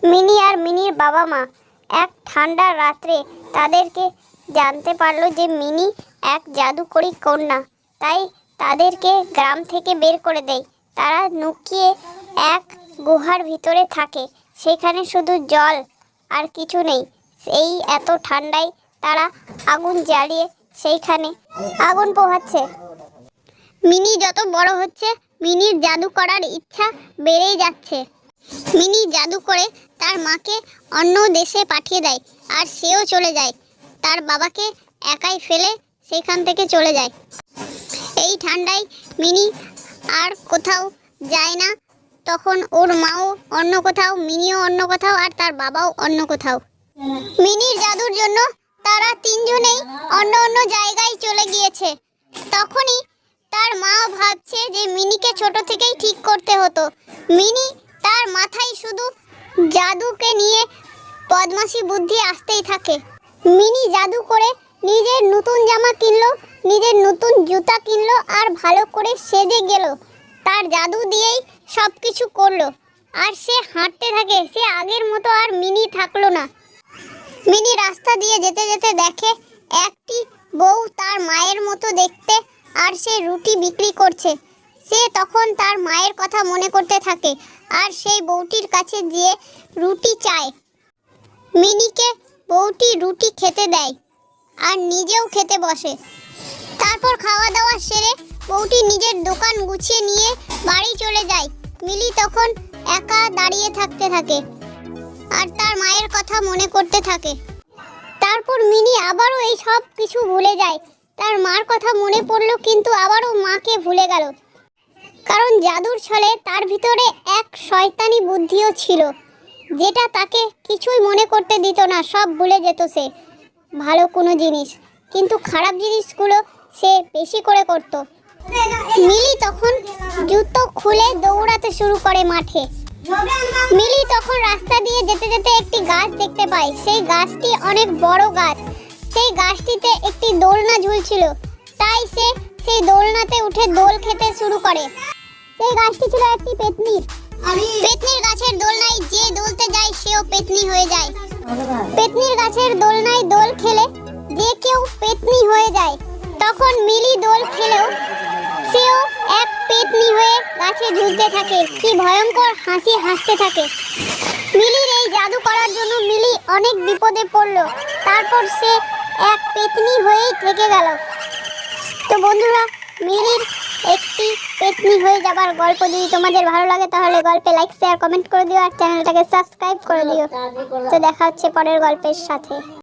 Mini আর মিনির বাবা মা এক ঠান্ডার রাত্রে তাদেরকে জানতে পারলো যে মিনি এক জাদুকরী কন্যা। তাই তাদেরকে গ্রাম থেকে বের করে দেয়। তারা লুকিয়ে এক গুহার ভিতরে থাকে। সেখানে শুধু জল আর কিছু নেই। এই এত ঠান্ডায় তারা আগুন জ্বালিয়ে সেইখানে আগুন পোহাচ্ছে। মিনি যত বড় হচ্ছে মিনির জাদু করার ইচ্ছা বেড়েই যাচ্ছে। মিনি জাদু করে তার মাকে অন্য দেশে পাঠিয়ে দেয় আর সেও চলে যায়। তার বাবাকে একাই ফেলে সেখান থেকে চলে যায়। এই ঠান্ডায় মিনি আর কোথাও যায় না। তখন ওর মাও অন্য কোথাও, মিনিও অন্য কোথাও, আর তার বাবাও অন্য কোথাও। মিনির জাদুর জন্য তারা তিনজনেই অন্য অন্য জায়গায় চলে গিয়েছে। তখনই তার মা ভাবছে যে মিনিকে ছোট থেকেই ঠিক করতে হতো। মিনি তার মাথায় শুধু জাদুকে নিয়ে বদমাশি বুদ্ধি আসতেই থাকে। মিনি জাদু করে নিজের নতুন জামা কিনলো, নিজের নতুন জুতা কিনলো আর ভালো করে সেজে গেল। তার জাদু দিয়েই সব কিছু করলো। আর সে হাঁটতে থাকে। সে আগের মতো আর মিনি থাকলো না। মিনি রাস্তা দিয়ে যেতে যেতে দেখে একটি বউ তার মায়ের মতো দেখতে, আর সে রুটি বিক্রি করছে। সে তখন তার মায়ের কথা মনে করতে থাকে আর সেই বউটির কাছে গিয়ে রুটি চায়। মিনিকে বউটি রুটি খেতে দেয় আর নিজেও খেতে বসে। তারপর খাওয়া দাওয়া সেরে বউটি নিজের দোকান গুছিয়ে নিয়ে বাড়ি চলে যায়। মিলি তখন একা দাঁড়িয়ে থাকতে থাকে আর তার মায়ের কথা মনে করতে থাকে। তারপর মিনি আবারও এই সব কিছু ভুলে যায়। তার মার কথা মনে পড়লো, কিন্তু আবারও মাকে ভুলে গেল। কারণ জাদুর ছলে তার ভিতরে এক শয়তানি বুদ্ধিও ছিল, যেটা তাকে কিছুই মনে করতে দিত না। সব ভুলে যেত সে ভালো কোনো জিনিস, কিন্তু খারাপ জিনিসগুলো সে বেশি করে করত। মিলি তখন জুতো খুলে দৌড়াতে শুরু করে মাঠে। মিলি তখন রাস্তা দিয়ে যেতে যেতে একটি গাছ দেখতে পায়। সেই গাছটি অনেক বড় গাছ। সেই গাছটিতে একটি দোলনা ঝুলছিল। তাই সে সেই দোলনাতে উঠে দোল খেতে শুরু করে। সেই গাছটি ছিল একটি পেতনির। পেতনির গাছের দোলনায় যে দোলতে যায় সেও পেতনি হয়ে যায়। পেতনির গাছের দোলনায় দোল খেলে যে কেউ পেতনি হয়ে যায়। তখন মিলি দোল খেলেও সেও এক পেতনি হয়ে গাছে ঝুলতে থাকে। কি ভয়ঙ্কর হাসি হাসতে থাকে। মিলির এই জাদু করার জন্য মিলি অনেক বিপদে পড়লো। তারপর সে এক পেতনি হয়েই থেকে গেল। তো বন্ধুরা, মিলির একটি পেতনি হয়ে যাবার গল্প যদি তোমাদের ভালো লাগে তাহলে গল্পে লাইক, শেয়ার, কমেন্ট করে দিও আর চ্যানেলটাকে সাবস্ক্রাইব করে দিও। তো দেখা হচ্ছে পরের গল্পের সাথে।